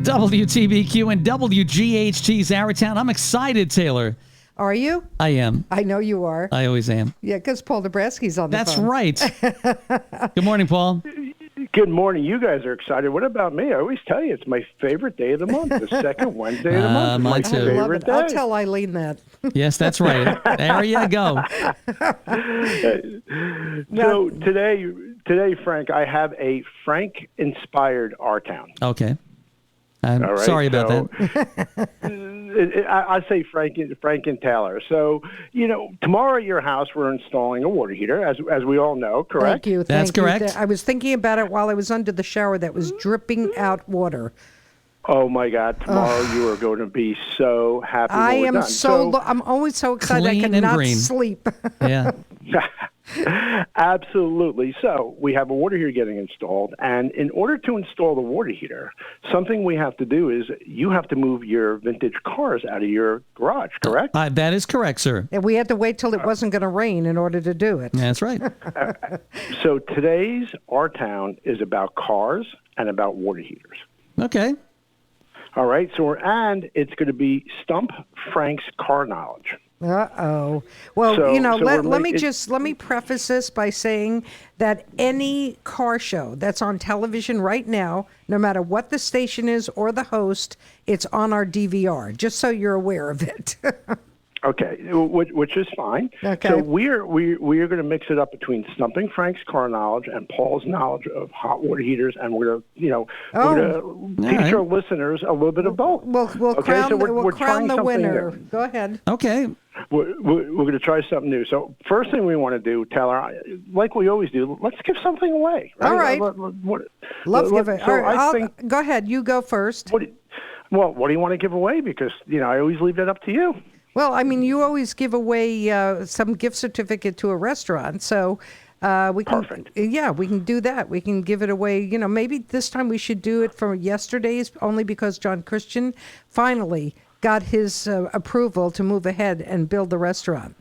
WTBQ and WGHT's Arrowtown. I'm excited, Taylor. Are you? I am. I know you are. I always am. Yeah, because Paul Nebrasky's on the That's phone. right. Good morning, Paul. Good morning. You guys are excited. What about me? I always tell you it's my favorite day of the month, the second Wednesday of the month. Mine It's too. my I love favorite it. day. I'll tell Eileen that. Yes, that's right. There you go. So today, Frank, I have a Frank-inspired R-Town. Okay. I'm All right, sorry about that. I say Frank and Taylor. So, tomorrow at your house we're installing a water heater, as we all know, correct? Thank you. That's correct. I was thinking about it while I was under the shower that was dripping out water. Oh my God! Tomorrow you are going to be so happy. I when we're am done. I'm always so excited I Clean and cannot green. sleep. Yeah. Absolutely. So we have a water heater getting installed, and in order to install the water heater, something we have to do is you have to move your vintage cars out of your garage, correct? That is correct, sir. And we had to wait till it wasn't going to rain in order to do it. That's right. So today's Our Town is about cars and about water heaters. Okay. All right. And it's going to be Stump Frank's car knowledge. Uh-oh. Well, So let me preface this by saying that any car show that's on television right now, no matter what the station is or the host, it's on our DVR, just so you're aware of it. Okay, which is fine. Okay. So we are going to mix it up between Stumping Frank's car knowledge and Paul's knowledge of hot water heaters, and we're going to teach our listeners a little bit of both. We'll crown the winner. New. Go ahead. Okay. We're going to try something new. So first thing we want to do, Taylor, like we always do, let's give something away. Right? All right. Love giving. So I think, go ahead. You go first. What do you want to give away? Because I always leave that up to you. Well, I mean, you always give away some gift certificate to a restaurant, so we can. Perfect. Yeah, we can do that. We can give it away. Maybe this time we should do it for yesterday's, only because John Christian finally got his approval to move ahead and build the restaurant.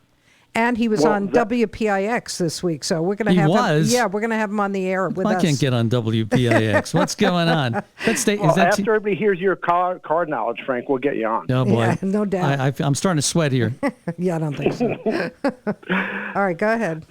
And he was on WPIX this week, so we're going to have him. Yeah, we're going to have him on the air with us. I can't get on WPIX. What's going on? After everybody hears your car knowledge, Frank, we'll get you on. Oh, boy. Yeah, no doubt. I'm starting to sweat here. Yeah, I don't think so. All right, go ahead.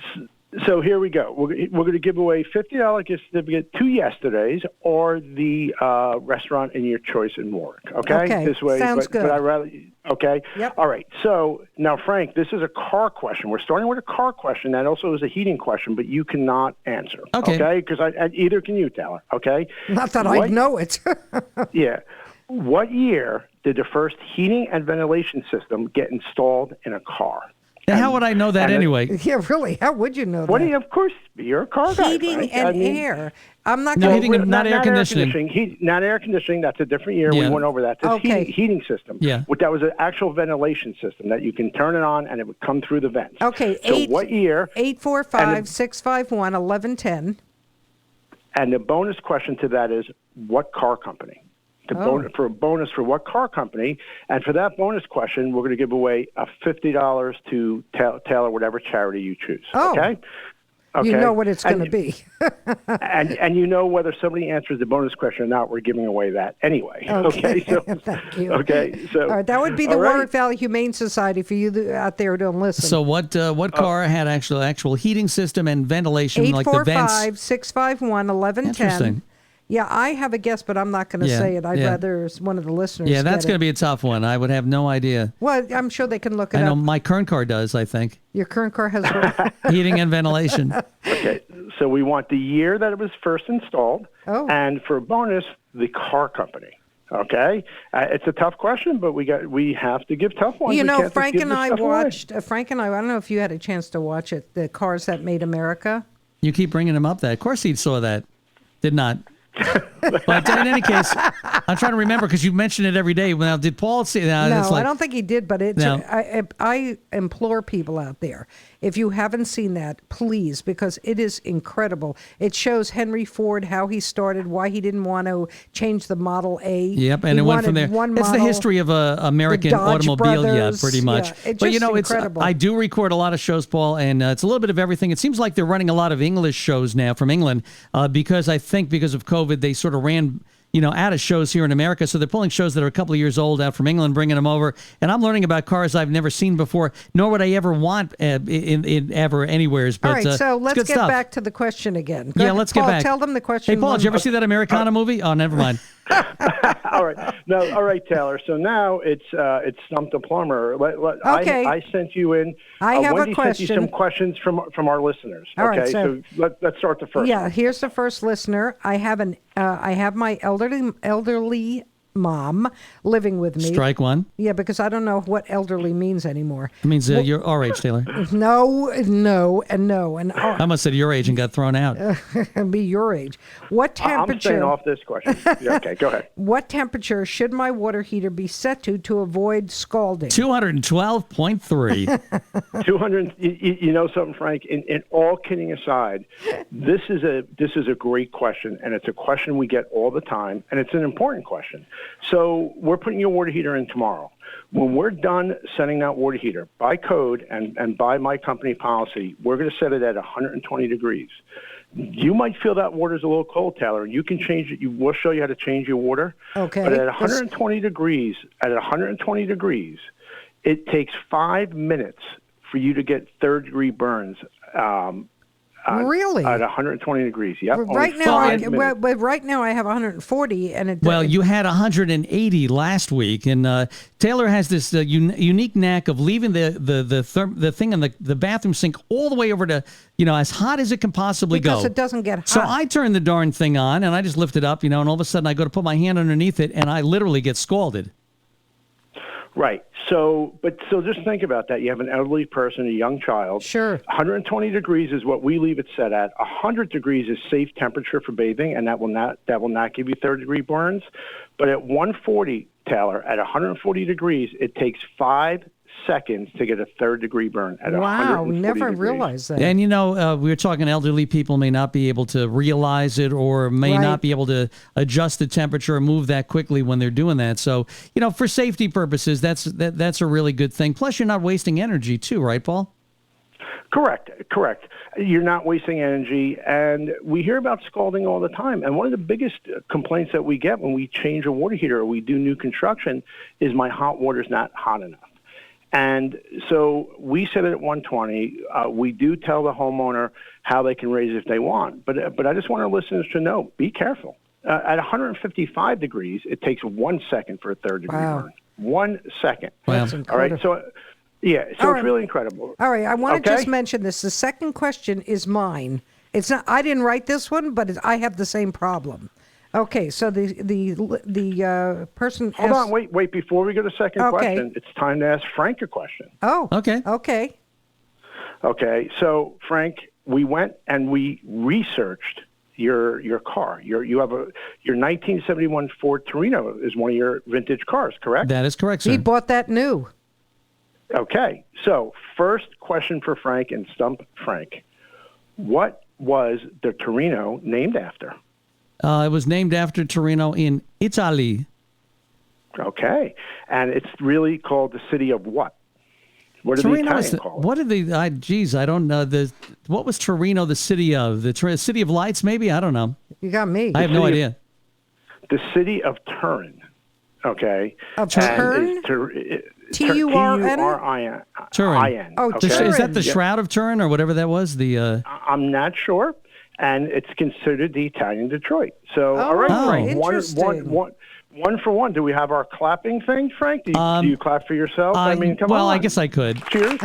So here we go. We're going to give away $50 gift certificate to yesterday's or the restaurant in your choice in Warwick. Okay? This way, sounds good. But I rather. Okay. Yep. All right. So now, Frank, this is a car question. We're starting with a car question. That also is a heating question, but you cannot answer. Okay. Because either can you, Taylor. Okay. Not that I know it. Yeah. What year did the first heating and ventilation system get installed in a car? And how would I know that anyway? Yeah, really. How would you know that? Of course, you're a car guy. Heating and air. I'm not No, going heating, not air conditioning. Not air conditioning. That's a different year. Yeah. We went over that. This heating system. Yeah. That was an actual ventilation system that you can turn it on and it would come through the vents. Okay. So what year? 845-651-1110. And the bonus question to that is what car company? For a bonus for what car company? And for that bonus question, we're going to give away $50 to Taylor, whatever charity you choose. Oh. Okay? You know what it's going to be. and whether somebody answers the bonus question or not, we're giving away that anyway. Okay. So, thank you. Okay. So all right, that would be the Warwick Valley Humane Society for you out there who don't listen. So what car had actual heating system and ventilation, like the vents? 845-651-1110. Interesting. Yeah, I have a guess, but I'm not going to say it. I'd rather one of the listeners. Yeah, that's going to be be a tough one. I would have no idea. Well, I'm sure they can look it up. I know my current car does, I think. Your current car has heating and ventilation. Okay, so we want the year that it was first installed, and for a bonus, the car company. Okay, it's a tough question, but we have to give tough ones. Frank and I watched. Frank and I don't know if you had a chance to watch it. The Cars That Made America. You keep bringing him up. Of course, he saw that. Did not. But in any case, I'm trying to remember because you mention it every day. Now, did Paul say that? No, I don't think he did. But it's. No. I implore people out there, if you haven't seen that, please, because it is incredible. It shows Henry Ford how he started, why he didn't want to change the Model A. Yep, and it went from there. It's the history of American automobile, pretty much. Yeah, it's just incredible. I do record a lot of shows, Paul, and it's a little bit of everything. It seems like they're running a lot of English shows now from England because I think because of COVID, they sort of ran out of shows here in America. So they're pulling shows that are a couple of years old out from England, bringing them over. And I'm learning about cars I've never seen before, nor would I ever want in ever anywheres. But, All right, so let's get stuff. back to the question again. Yeah, let's get Paul, back. Tell them the question. Hey, Paul, did you ever see that Americana movie? Oh, never mind. All right. No, all right, Taylor. So now it's Stump the Plumber. Okay. I sent you in. I have Wendy a question. sent you some questions from our listeners. All okay, right, so let's start the first. Yeah, one. here's the first listener. I have my elderly mom living with me. Strike one. Yeah, because I don't know what elderly means anymore. It means you're our age, Taylor. No, and no. And I must have said your age and got thrown out. be your age. What I'm staying temperature? off this question. Yeah, okay, go ahead. What temperature should my water heater be set to avoid scalding? 212.3. 200. You know something, Frank? In all kidding aside, this is a great question, and it's a question we get all the time, and it's an important question. So we're putting your water heater in tomorrow. When we're done setting that water heater, by code and by my company policy, we're going to set it at 120 degrees. You might feel that water's a little cold, Taylor, and you can change it. We'll show you how to change your water. Okay. But at 120 degrees, it takes 5 minutes for you to get third-degree burns. Really? At 120 degrees. Yep. Right now, right now I have 140, and it. Well, you had 180 last week, and Taylor has this unique knack of leaving the thing in the bathroom sink all the way over to as hot as it can possibly go. Because it doesn't get hot. So I turn the darn thing on, and I just lift it up, and all of a sudden I go to put my hand underneath it, and I literally get scalded. Right. So just think about that. You have an elderly person, a young child. Sure. 120 degrees is what we leave it set at. 100 degrees is safe temperature for bathing, and that will not give you third-degree burns. But at 140, Taylor, at 140 degrees, it takes 5 seconds to get a third-degree burn at 140 never degrees. realized that. And we were talking elderly people may not be able to realize it or may not be able to adjust the temperature or move that quickly when they're doing that. So, for safety purposes, that's a really good thing. Plus, you're not wasting energy too, right, Paul? Correct. You're not wasting energy, and we hear about scalding all the time. And one of the biggest complaints that we get when we change a water heater or we do new construction is my hot water's not hot enough. And so we set it at 120. We do tell the homeowner how they can raise it if they want. But I just want our listeners to know, be careful. At 155 degrees, it takes 1 second for a third-degree burn. 1 second. That's All incredible. right, so it's really incredible. All right, I want to just mention this. The second question is mine. It's not. I didn't write this one, but I have the same problem. Okay, so the person. Hold on, wait. Before we go to the second question, it's time to ask Frank a question. Oh, okay. Okay, so Frank, we went and we researched your car. Your 1971 Ford Torino is one of your vintage cars, correct? That is correct, sir. He bought that new. Okay, so first question for Frank and Stump Frank. What was the Torino named after? It was named after Torino in Italy. Okay, and it's really called the city of what? What did the Italian call it? What did I don't know. What was Torino the city of? The city of lights, maybe? I don't know. You got me. I have no idea. The city of Turin. Okay. Of Turin? T-U-R-N? Turin. Oh, okay? Is that the Shroud of Turin or whatever that was? I'm not sure. And it's considered the Italian Detroit. So, all right, Frank. One for one. Do we have our clapping thing, Frank? Do you clap for yourself? I mean, come on. Well, I guess I could. Cheers.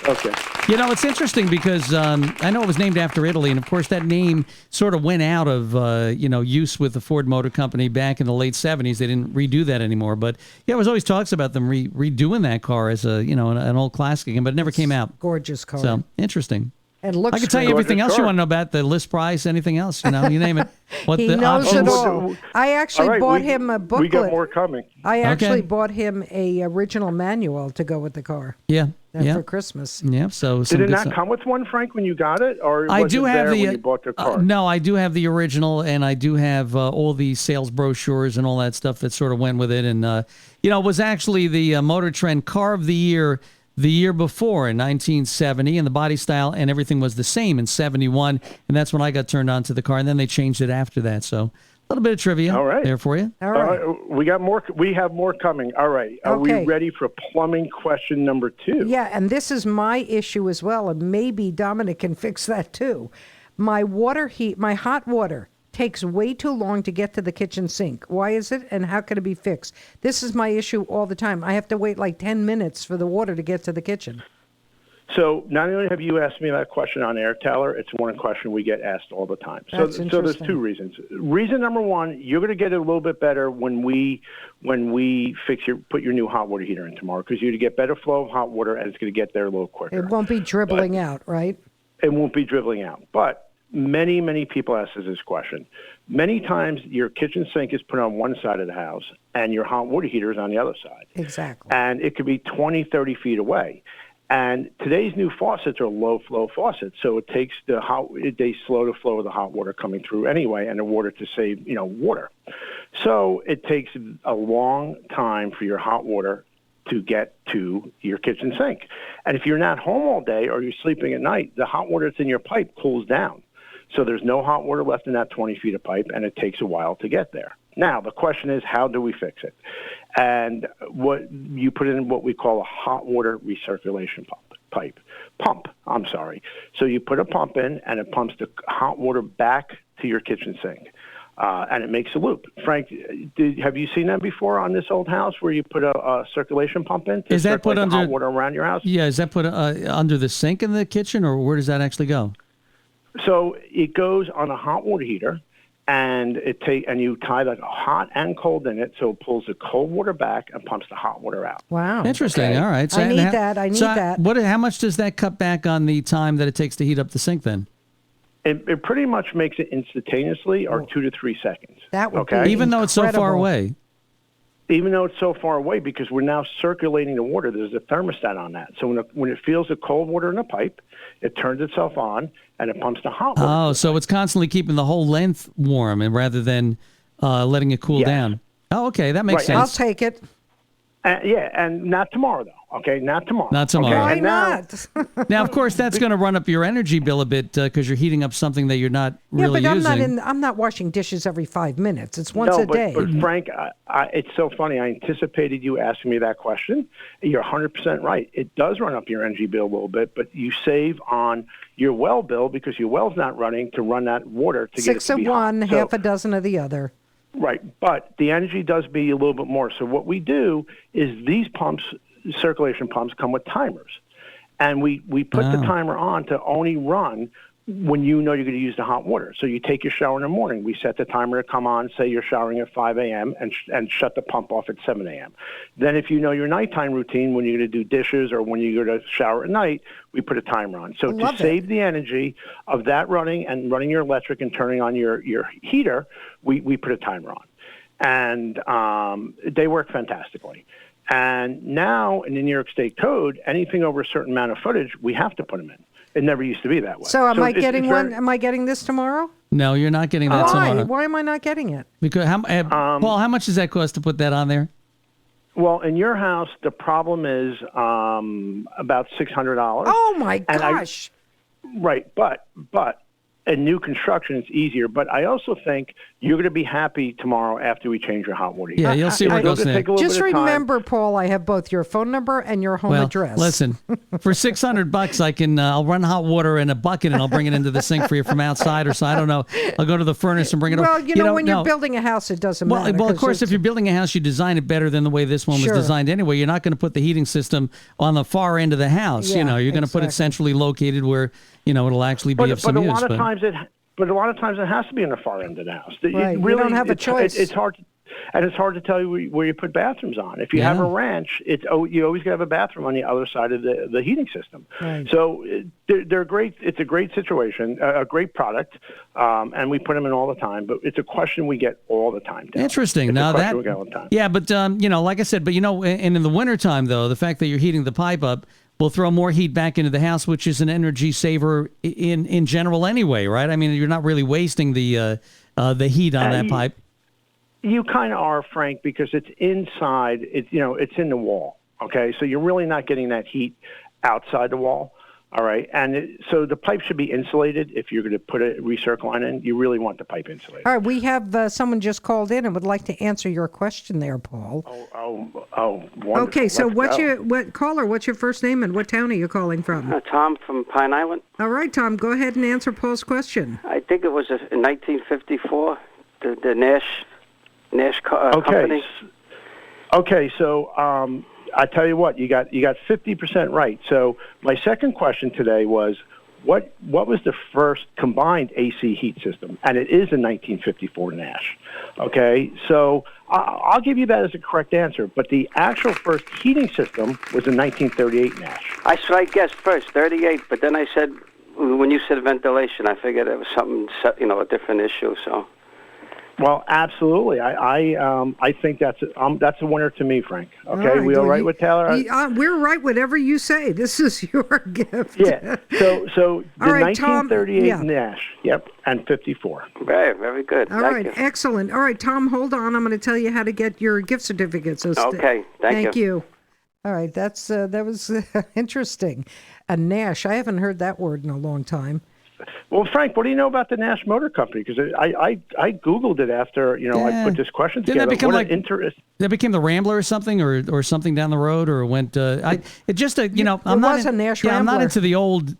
Okay. It's interesting because I know it was named after Italy, and of course that name sort of went out of use with the Ford Motor Company back in the late 70s. They didn't redo that anymore, but there was always talks about them redoing that car as an old classic again, but it never came out. Gorgeous car. So interesting. And looks I can tell you everything else you want to know about the list price, anything else, you name it. What he the knows options. it all. I actually bought him a booklet. We got more coming. I actually bought him a original manual to go with the car. Yeah. For Christmas. Yeah. So did it not come with one, Frank, when you got it, or I do have when you bought the car? No, I do have the original, and I do have all the sales brochures and all that stuff that sort of went with it, and it was actually the Motor Trend Car of the Year. The year before in 1970, and the body style and everything was the same in 71, and that's when I got turned on to the car, and then they changed it after that. So little bit of trivia All right. there for you. All right. We got more. We have more coming. All right. Are we Okay. ready for plumbing question number 2? Yeah, and this is my issue as well, and maybe Dominic can fix that too. My hot water takes way too long to get to the kitchen sink. Why is it, and how can it be fixed? This is my issue all the time. I have to wait like 10 minutes for the water to get to the kitchen. So not only have you asked me that question on air, Taylor, it's one question we get asked all the time. That's So there's interesting. 2 reasons. Reason number 1, you're going to get it a little bit better when we put your new hot water heater in tomorrow, because you get better flow of hot water and it's going to get there a little quicker. It won't be dribbling out, right? It won't be dribbling out. But many people ask us this question. Many times your kitchen sink is put on one side of the house and your hot water heater is on the other side. Exactly. And it could be 20, 30 feet away. And today's new faucets are low flow faucets, so it takes they slow the flow of the hot water coming through anyway, and the water to save water. So it takes a long time for your hot water to get to your kitchen sink. And if you're not home all day or you're sleeping at night, the hot water that's in your pipe cools down. So there's no hot water left in that 20 feet of pipe, and it takes a while to get there. Now, the question is, how do we fix it? And what you put in what we call a hot water recirculation pump. So you put a pump in, and it pumps the hot water back to your kitchen sink, and it makes a loop. Frank, have you seen that before on this old house where you put a circulation pump in to Is that put circulate the under hot water around your house? Yeah, is that put under the sink in the kitchen, or where does that actually go? So it goes on a hot water heater, and you tie like hot and cold in it, so it pulls the cold water back and pumps the hot water out. Wow. Interesting. Okay. All right. I need that. I need that. How much does that cut back on the time that it takes to heat up the sink then? It pretty much makes it instantaneously, or 2 to 3 seconds. That would okay? be Even though it's so far incredible. away. Even though it's so far away, because we're now circulating the water, there's a thermostat on that. So when it feels the cold water in the pipe, it turns itself on and it pumps the hot water. Oh, so it's constantly keeping the whole length warm, and rather than letting it cool Yes. down. Oh, okay, that makes Right. I'll sense. take it. And not tomorrow, though. Okay, not tomorrow. Not tomorrow. Okay? Why And now- not? Now, of course, that's going to run up your energy bill a bit because you're heating up something that you're not really yeah, but using. I'm not washing dishes every 5 minutes. It's once No, a day. but Frank, it's so funny. I anticipated you asking me that question. You're 100% right. It does run up your energy bill a little bit, but you save on your well bill because your well's not running to run that water to get it 6 to of be one, hot. half a dozen of the other. Right, but the energy does be a little bit more. So what we do is these pumps, circulation pumps, come with timers. And we put the timer on to only run when you know you're going to use the hot water. So you take your shower in the morning. We set the timer to come on, say you're showering at 5 a.m. and shut the pump off at 7 a.m. Then if you know your nighttime routine, when you're going to do dishes or when you're going to shower at night, we put a timer on. So to save the energy of that running and running your electric and turning on your heater, we put a timer on. And they work fantastically. And now in the New York State Code, anything over a certain amount of footage, we have to put them in. It never used to be that way. So am I it's getting very- one? Am I getting this tomorrow? No, you're not getting that Why? tomorrow. Why am I not getting it? Because Paul, how much does that cost to put that on there? Well, in your house, the problem is about $600. Oh my And gosh! Right, but in new construction, it's easier. But I also think you're going to be happy tomorrow after we change your hot water heater. Yeah, you'll see where it It'll goes take next. a little Just bit of time. remember, Paul, I have both your phone number and your home Well, address. listen, for $600, I can I'll run hot water in a bucket and I'll bring it into the sink for you from outside or so. I don't know. I'll go to the furnace and bring it over. Well, you know, when you're building a house, it doesn't matter. Well, of 'cause course, if it's- you're building a house, you design it better than the way this one was Sure. designed anyway. You're not going to put the heating system on the far end of the house. Yeah, You're going to put it exactly. centrally located where, it'll actually be of some but a use. lot of times it has to be in the far end of the house. Right, you don't have a choice. It's hard, and it's hard to tell you where you put bathrooms on. If you have a ranch, you always have a bathroom on the other side of the heating system. Right. So they're great. It's a great situation, a great product, and we put them in all the time. But it's a question we get all the time. Dale. Interesting. It's Now a question that, we get all the time. yeah, but like I said, but and in the wintertime though, the fact that you're heating the pipe up will throw more heat back into the house, which is an energy saver in general anyway, right? I mean, you're not really wasting the heat on that pipe. You kind of are, Frank, because it's inside. It's in the wall. Okay, so you're really not getting that heat outside the wall. All right, and so the pipe should be insulated. If you're going to put a recircle line in, you really want the pipe insulated. All right, we have someone just called in and would like to answer your question there, Paul. Wonderful. Okay, so Let's go. what's your first name and what town are you calling from? Tom from Pine Island. All right, Tom, go ahead and answer Paul's question. I think it was in 1954, the Nash company. Okay, so I tell you what, you got 50% right. So my second question today was, what was the first combined AC heat system? And it is a 1954 Nash. Okay, so I'll give you that as a correct answer. But the actual first heating system was a 1938 Nash. I guessed first 38, but then I said, when you said ventilation, I figured it was something, a different issue. So. Well, absolutely. I think that's a winner to me, Frank. Okay, all right, we all right with Taylor? We're right. Whatever you say. This is your gift. Yeah. So the All right, 1938 Tom, Nash. Yep, and 54. Very, very good. All right, excellent. All right, Tom, hold on. I'm going to tell you how to get your gift certificate. So okay, thank you. All right, that was interesting. A Nash. I haven't heard that word in a long time. Well, Frank, what do you know about the Nash Motor Company? Because I Googled it after I put this question together. Didn't that become that became the Rambler or something, or something down the road, or went? I'm not a Nash Rambler. I'm not Rambler. into the old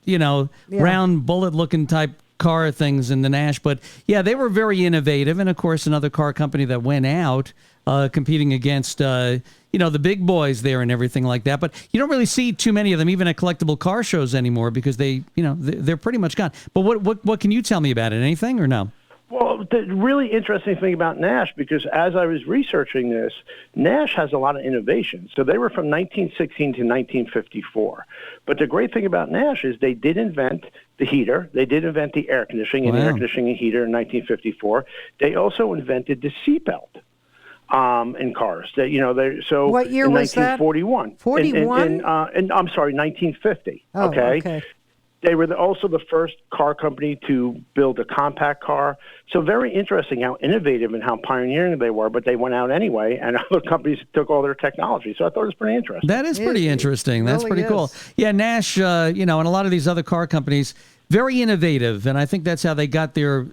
round bullet-looking type car things in the Nash, but yeah, they were very innovative, and of course, another car company that went out competing against the big boys there and everything like that. But you don't really see too many of them, even at collectible car shows anymore, because they're pretty much gone. But what can you tell me about it? Anything or no? Well, the really interesting thing about Nash, because as I was researching this, Nash has a lot of innovation. So they were from 1916 to 1954. But the great thing about Nash is they did invent the heater. They did invent the air conditioning and the air conditioning and heater in 1954. They also invented the seatbelt in cars. What year was that? 1941. 41? I'm sorry, 1950. Oh, okay. They were also the first car company to build a compact car. So very interesting how innovative and how pioneering they were, but they went out anyway, and other companies took all their technology. So I thought it was pretty interesting. That is pretty interesting. That's really pretty cool. Yeah, Nash, and a lot of these other car companies, very innovative, and I think that's how they got their,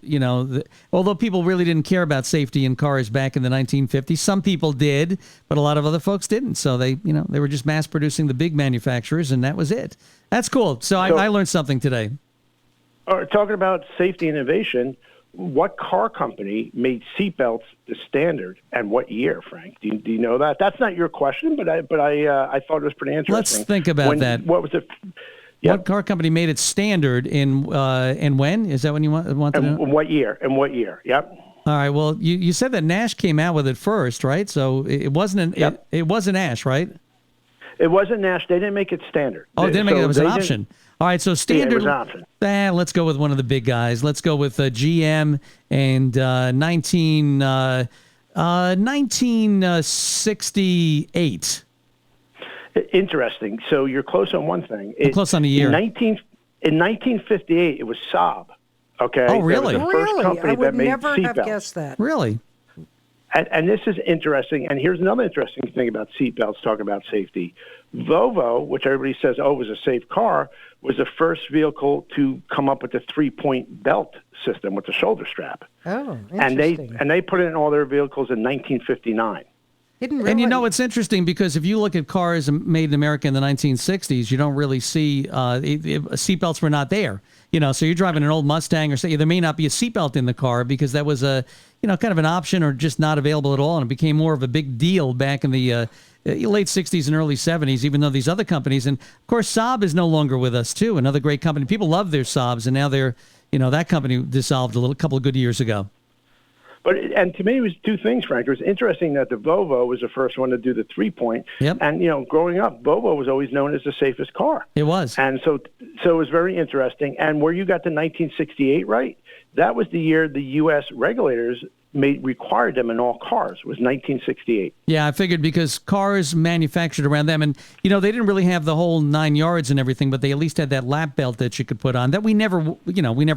although people really didn't care about safety in cars back in the 1950s. Some people did, but a lot of other folks didn't. So they were just mass producing the big manufacturers, and that was it. That's cool. So I learned something today. Talking about safety innovation, what car company made seatbelts the standard, and what year, Frank? Do you know that? That's not your question, but I thought it was pretty interesting. Let's think about that. What was it? Yep. What car company made it standard and when? Is that when you want to know? And what year? Yep. All right. Well, you said that Nash came out with it first, right? So it wasn't it wasn't Nash, right? It wasn't Nash. They didn't make it standard. Oh, they didn't make it. It was an option. All right. So standard. Yeah, it was an option. Let's go with one of the big guys. Let's go with GM and 1968. Interesting. So you're close on one thing. I'm close on a year. In 1958, it was Saab. Okay. Oh, really? That was the first company I would that made never have seatbelts. guessed that. Really? And this is interesting. And here's another interesting thing about seatbelts, talking about safety. Volvo, which everybody says, was a safe car, was the first vehicle to come up with the 3-point belt system with the shoulder strap. Oh, interesting. And they put it in all their vehicles in 1959. And it's interesting because if you look at cars made in America in the 1960s, you don't really see seatbelts were not there. So you're driving an old Mustang or say there may not be a seatbelt in the car because that was a kind of an option or just not available at all, and it became more of a big deal back in the late 60s and early 70s. Even though these other companies, and of course Saab is no longer with us too, another great company. People love their Saabs, and now they're that company dissolved a couple of good years ago. And to me, it was two things, Frank. It was interesting that the Volvo was the first one to do the 3-point. Yep. And, growing up, Volvo was always known as the safest car. It was. And so it was very interesting. And where you got the 1968 right, that was the year the U.S. regulators required them in all cars. It was 1968. Yeah, I figured because cars manufactured around them, and they didn't really have the whole 9 yards and everything, but they at least had that lap belt that you could put on that we never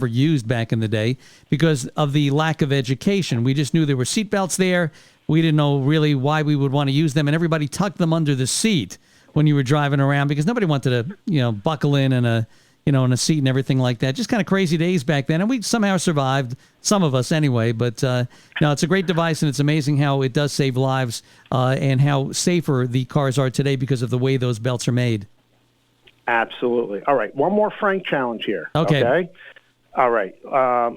used back in the day because of the lack of education. We just knew there were seat belts there. We didn't know really why we would want to use them, and everybody tucked them under the seat when you were driving around because nobody wanted to buckle in and in a seat and everything like that. Just kind of crazy days back then, and we somehow survived. Some of us anyway, but no, it's a great device, and it's amazing how it does save lives and how safer the cars are today because of the way those belts are made. Absolutely. All right, one more Frank challenge here. Okay. All right,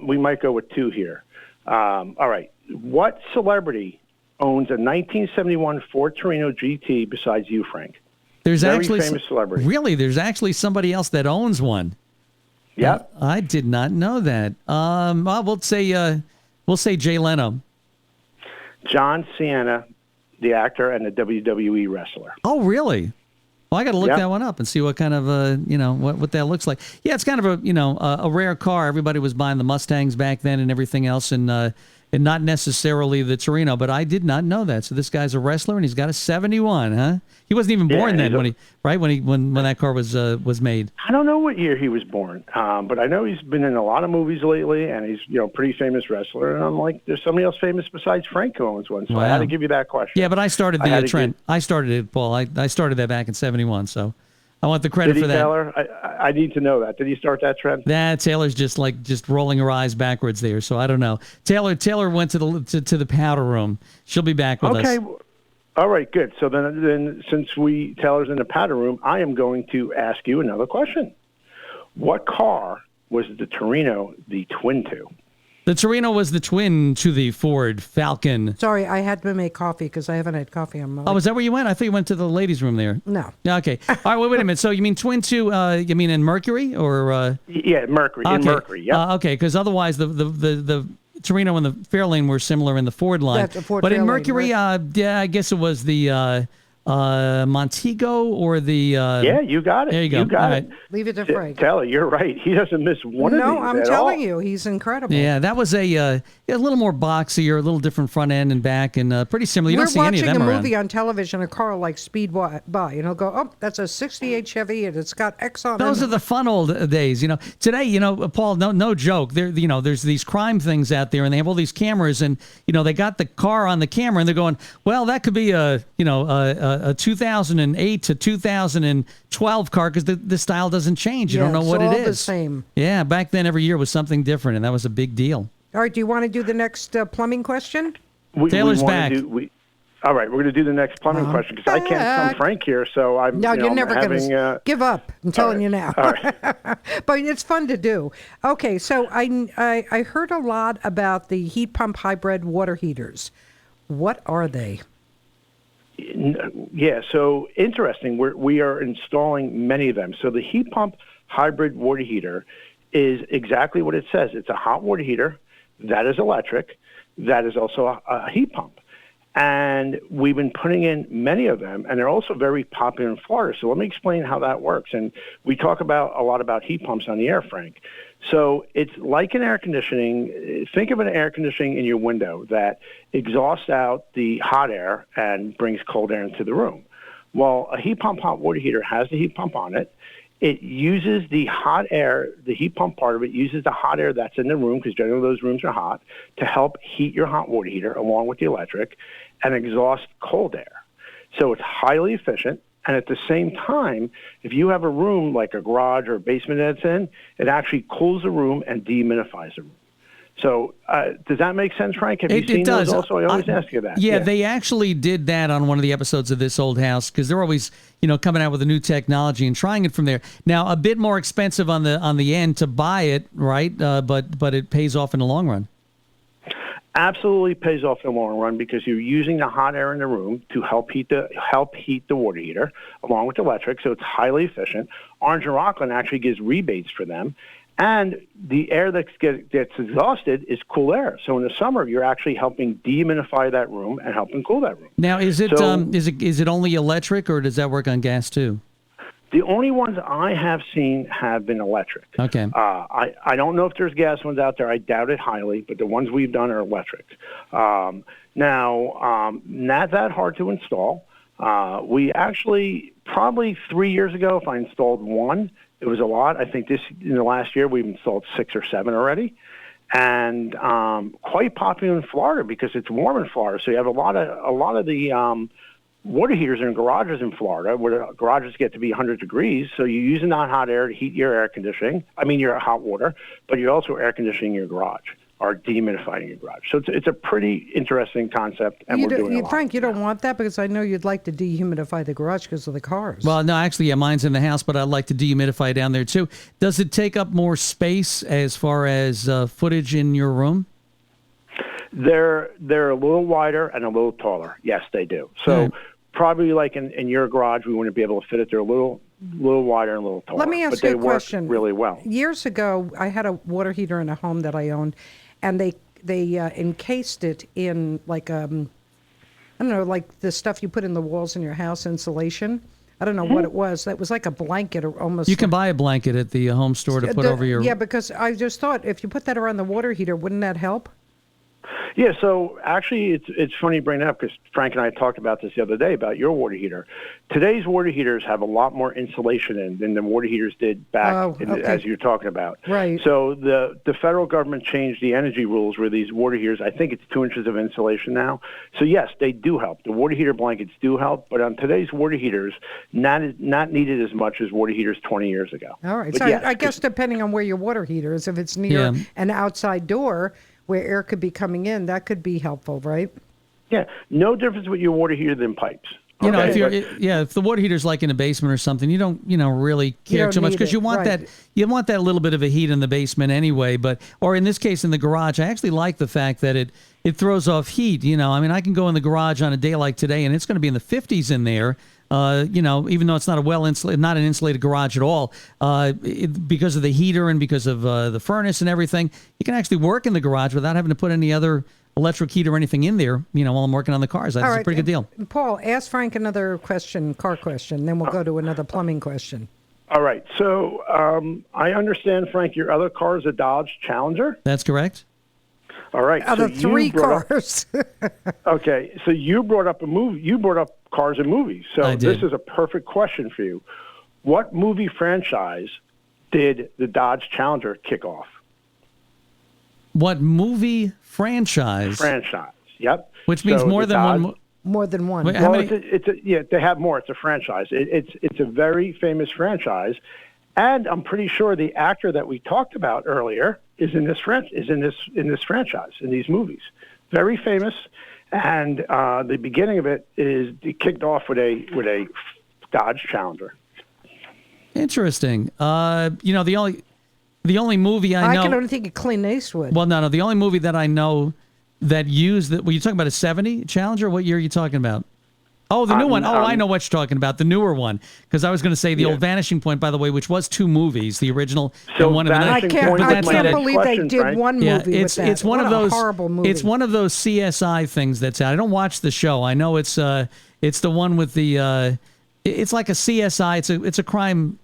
we might go with 2 here. All right, what celebrity owns a 1971 Ford Torino GT besides you, Frank? There's Very actually famous celebrity. Really, there's actually somebody else that owns one. Yep. I did not know that. Well, we'll say Jay Leno. John Cena, the actor and the WWE wrestler. Oh, really? Well, I got to look Yep. that one up and see what kind of what that looks like. Yeah, it's kind of a rare car. Everybody was buying the Mustangs back then and everything else, and not necessarily the Torino. But I did not know that. So this guy's a wrestler and he's got a 71, huh? He wasn't even born then when that car was made. I don't know what year he was born, but I know he's been in a lot of movies lately, and he's a pretty famous wrestler. And I'm like, there's somebody else famous besides Frank who owns one, so I had to give you that question. Yeah, but I started the trend. I started it, Paul. I started that back in '71, so I want the credit Did he, for that. Taylor? I need to know that. Did he start that trend? Taylor's just rolling her eyes backwards there, so I don't know. Taylor went to the powder room. She'll be back with us. Okay. All right, good. So then since Taylor's in the powder room, I am going to ask you another question. What car was the Torino the twin to? The Torino was the twin to the Ford Falcon. Sorry, I had to make coffee because I haven't had coffee on my Oh, is that where you went? I thought you went to the ladies' room there. No. Okay. All right, wait a minute. So you mean twin to, you mean in Mercury or? Yeah, Mercury. Okay. In Mercury, yeah. Okay, because otherwise the Torino and the Fairlane were similar in the Ford line. Yeah, the Ford but in Fairlane, Mercury, right? I guess it was the Montego or the... yeah, you got it. There you go. You got All it. right. Leave it to Frank. Taylor, you're right. He doesn't miss one of these No, I'm at telling all. you, he's incredible. Yeah, that was a little more boxier, a little different front end and back, and pretty similar. You We're don't see any of watching them a around. movie on television, a car like speed by, go, oh, that's a 68 Chevy, and it's got X on it. Those are the fun old days, Today, Paul, no joke. There's these crime things out there, and they have all these cameras, and they got the car on the camera, and they're going, well, that could be a 2008 to 2012 car because the style doesn't change. You don't know what it is. It's all the same. Yeah, back then every year was something different, and that was a big deal. All right, do you want to do the next plumbing question? Taylor's wanna back. All right, we're going to do the next plumbing question because I can't come Frank here, so I'm. No, you're never going having, to give up. I'm telling you now. All right. But it's fun to do. Okay, so I heard a lot about the heat pump hybrid water heaters. What are they? Yeah, so interesting. We are installing many of them. So the heat pump hybrid water heater is exactly what it says. It's a hot water heater that is electric, that is also a heat pump. And we've been putting in many of them, and they're also very popular in Florida. So let me explain how that works. And we talk a lot about heat pumps on the air, Frank. So it's like an air conditioning. Think of an air conditioning in your window that exhausts out the hot air and brings cold air into the room. Well, a heat pump hot water heater has the heat pump on it. It uses the hot air, the heat pump part of it uses the hot air that's in the room, because generally those rooms are hot, to help heat your hot water heater along with the electric and exhaust cold air. So it's highly efficient. And at the same time, if you have a room like a garage or a basement that's in, it actually cools the room and dehumidifies the room. So does that make sense, Frank? Have you seen those also? I always ask you that. Yeah, they actually did that on one of the episodes of This Old House because they're always, coming out with a new technology and trying it from there. Now, a bit more expensive on the end to buy it, right? But it pays off in the long run. Absolutely pays off in the long run because you're using the hot air in the room to help heat the water heater along with electric. So it's highly efficient. Orange and Rockland actually gives rebates for them. And the air that gets exhausted is cool air. So in the summer, you're actually helping dehumidify that room and helping cool that room. Now, is it only electric or does that work on gas too? The only ones I have seen have been electric. Okay. I don't know if there's gas ones out there. I doubt it highly, but the ones we've done are electric. Now, not that hard to install. We actually, probably 3 years ago, if I installed one, it was a lot. I think in the last year, we've installed 6 or 7 already. And quite popular in Florida because it's warm in Florida. So you have a lot of the water heaters are in garages in Florida, where the garages get to be 100 degrees. So you use non-hot air to heat your air conditioning. I mean, your hot water, but you're also air conditioning your garage or dehumidifying your garage. So it's a pretty interesting concept, and we're doing a lot. Frank, you don't want that because I know you'd like to dehumidify the garage because of the cars. Well, no, actually, yeah, mine's in the house, but I'd like to dehumidify down there too. Does it take up more space as far as footage in your room? They're a little wider and a little taller. Yes, they do. So probably like in your garage, we wouldn't be able to fit it. They're a little wider and a little taller. Let me ask but you they a question. Work really well. Years ago, I had a water heater in a home that I owned, and they encased it in like I don't know, like the stuff you put in the walls in your house, insulation. I don't know what it was. That was like a blanket or almost. You can buy a blanket at the home store to put over your. Yeah, because I just thought if you put that around the water heater, wouldn't that help? Yeah, so actually it's funny you bring that up because Frank and I talked about this the other day about your water heater. Today's water heaters have a lot more insulation in than the water heaters did back as you're talking about. Right. So the federal government changed the energy rules where these water heaters, I think it's 2 inches of insulation now. So yes, they do help. The water heater blankets do help, but on today's water heaters, not needed as much as water heaters 20 years ago. All right. But So yes, I guess depending on where your water heater is, if it's near an outside door where air could be coming in, that could be helpful, right? Yeah, no difference with your water heater than pipes. You know, if the water heater's like in a basement or something, you don't, really care too much because you want that little bit of a heat in the basement anyway. But, or in this case, in the garage, I actually like the fact that it throws off heat. I mean, I can go in the garage on a day like today and it's going to be in the 50s in there. Even though it's not not an insulated garage at all, because of the heater and because of the furnace and everything, you can actually work in the garage without having to put any other electric heat or anything in there, while I'm working on the cars. That's a pretty good deal. Paul, ask Frank another car question, then we'll go to another plumbing question. All right. So I understand, Frank, your other car is a Dodge Challenger? That's correct. All right. Out of 3 cars. Okay. So you brought up a movie. You brought up cars and movies. So this is a perfect question for you. What movie franchise did the Dodge Challenger kick off? What movie franchise? Yep. Which means more than one. More than one. Wait, well, they have more. It's a franchise. It's a very famous franchise, and I'm pretty sure the actor that we talked about earlier is in this franchise, in these movies. Very famous, and the beginning of it kicked off with a Dodge Challenger. Interesting. The only movie I know. I can only think of Clint Eastwood. Well, no. The only movie that I know that used that. Were you talking about a 70 Challenger? What year are you talking about? Oh, the new one. Oh, I know what you're talking about. The newer one. Because I was going to say the old Vanishing Point, by the way, which was 2 movies, the original and one of the. I can't believe they did one movie with that. It's one of those horrible movie. It's one of those CSI things that's out. I don't watch the show. I know it's the one with the. It's like a CSI. It's a crime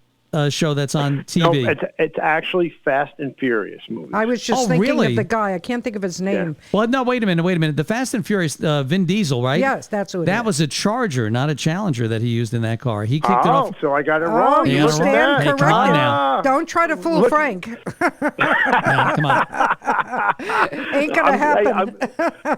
show that's on TV. No, it's actually Fast and Furious movie. I was just thinking of the guy. I can't think of his name. Yeah. Well, no, wait a minute. The Fast and Furious, Vin Diesel, right? Yes, that's what that was a Charger, not a Challenger that he used in that car. He kicked it off. So I got it wrong. You stand corrected. Come on now. Don't try to fool Frank. Come on. Ain't gonna happen.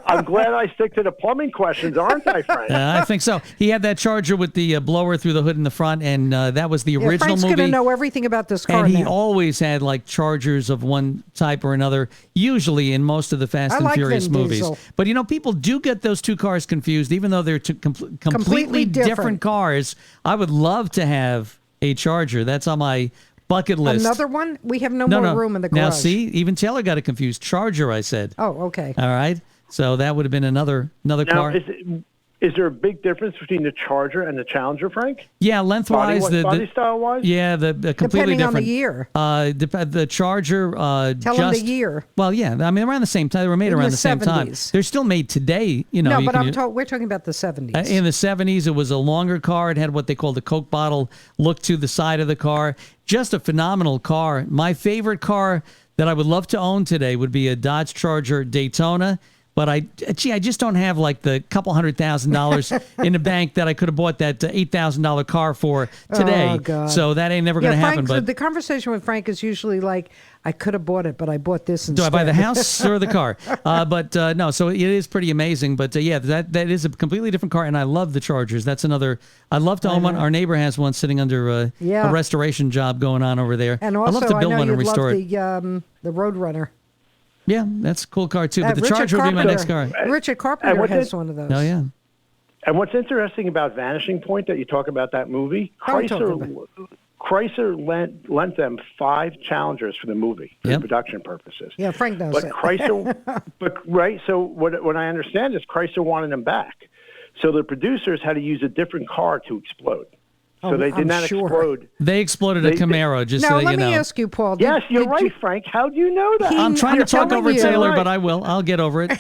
I'm glad I stick to the plumbing questions, aren't I, Frank? I think so. He had that Charger with the blower through the hood in the front, and that was the original Frank's movie. Frank's gonna know everything about this car. And he always had like Chargers of one type or another, usually in most of the Fast and Furious movies. Diesel. But people do get those 2 cars confused, even though they're completely different cars. I would love to have a Charger. That's on my bucket list. Another one? We have no more room in the garage. Now, see, even Taylor got it confused. Charger, I said. Oh, okay. All right. So that would have been another car. Is there a big difference between the Charger and the Challenger, Frank? Yeah, lengthwise, body style wise. Yeah, the completely depending different. on the year. The Charger. Tell them the year. Well, yeah, I mean around the same time. They were made around the same time. They're still made today. No, but we're talking about the 70s. In the 70s, it was a longer car. It had what they called the Coke bottle look to the side of the car. Just a phenomenal car. My favorite car that I would love to own today would be a Dodge Charger Daytona. But I just don't have like the couple $100,000 in the bank that I could have bought that $8,000 car for today. Oh, God. So that ain't never going to happen. But the conversation with Frank is usually like, I could have bought it, but I bought this instead. do I buy the house or the car? No, so it is pretty amazing. But yeah, that is a completely different car, and I love the Chargers. That's another. I love to own one. Our neighbor has one sitting under a restoration job going on over there. And also, I'd love to build know one and you'd restore love it. the Roadrunner. Yeah, that's a cool car too. But the Richard Charger would be my next car. Richard Carpenter has one of those. Oh yeah. And what's interesting about Vanishing Point that you talk about that movie, Chrysler lent them 5 Challengers for the movie for production purposes. Yeah, Frank knows but it. Chrysler, so what I understand is Chrysler wanted them back. So the producers had to use a different car to explode. So they did not explode. They exploded a Camaro, just so you know. Now, let me ask you, Paul. Yes, you're right, Frank. How do you know that? I'm trying to talk over Taylor, right. but I will. I'll get over it.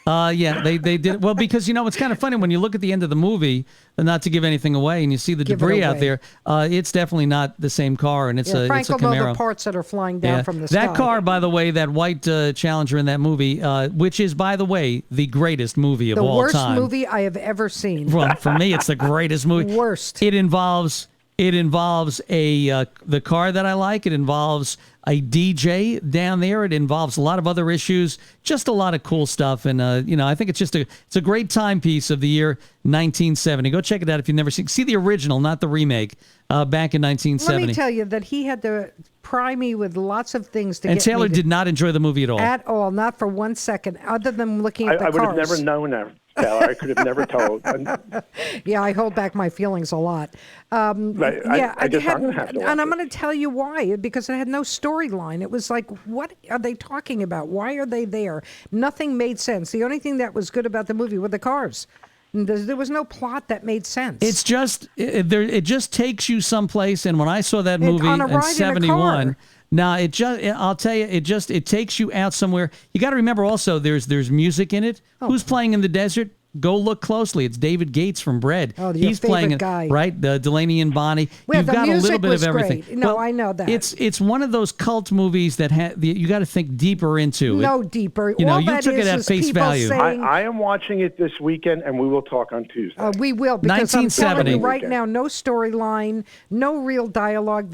Yeah, they did. Well, because, it's kind of funny when you look at the end of the movie, not to give anything away, and you see the debris out there, it's definitely not the same car, and it's a Frank will Camaro. know the parts that are flying down from the sky. That car, by the way, that white Challenger in that movie, which is, by the way, the greatest movie of all time. The worst movie I have ever seen. Well, for me, it's the greatest movie. Worst. It involves the car that I like. It involves a DJ down there. It involves a lot of other issues. Just a lot of cool stuff. And I think it's a great timepiece of the year 1970. Go check it out if you've never seen. See the original, not the remake. Back in 1970. Let me tell you that he had to pry me with lots of things to get me. And Taylor did not enjoy the movie at all. At all, not for 1 second, other than looking at the cars. I would have never known that. I could have never told. Yeah, I hold back my feelings a lot. Right. I'm going to have to. And I'm going to tell you why. Because it had no storyline. It was like, what are they talking about? Why are they there? Nothing made sense. The only thing that was good about the movie were the cars. There was no plot that made sense. It's just it just takes you someplace. And when I saw that movie in '71. Now I'll tell you, it takes you out somewhere. You got to remember also there's music in it. Who's playing in the desert? Go look closely. It's David Gates from Bread. Oh, he's playing it, guy. right? Delaney and Bonnie. Well, You've got a little bit of everything. Great. No, I know that. It's one of those cult movies that you got to think deeper into. No deeper. You took it at face value. Saying, I am watching it this weekend, and we will talk on Tuesday. We will, because 1970. I'm telling you right now, no storyline, no real dialogue.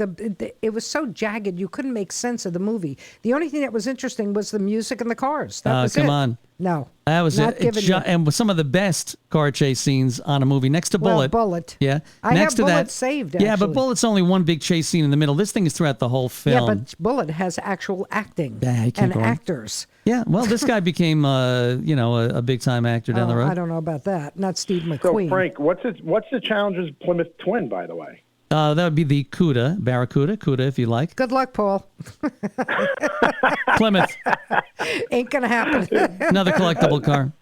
It was so jagged, you couldn't make sense of the movie. The only thing that was interesting was the music and the cars. That was come on. No. That was not it. And with some of the best car chase scenes on a movie, next to Bullet. Well, Bullet. Yeah. I next have to Bullet that, saved, actually. Yeah, but Bullet's only one big chase scene in the middle. This thing is throughout the whole film. Yeah, but Bullet has actual acting and actors. Yeah, well, this guy became, a big-time actor down the road. I don't know about that. Not Steve McQueen. So, Frank, what's the Challenger's Plymouth Twin, by the way? That would be the Barracuda if you like. Good luck, Paul. Plymouth. Ain't going to happen. Another collectible car.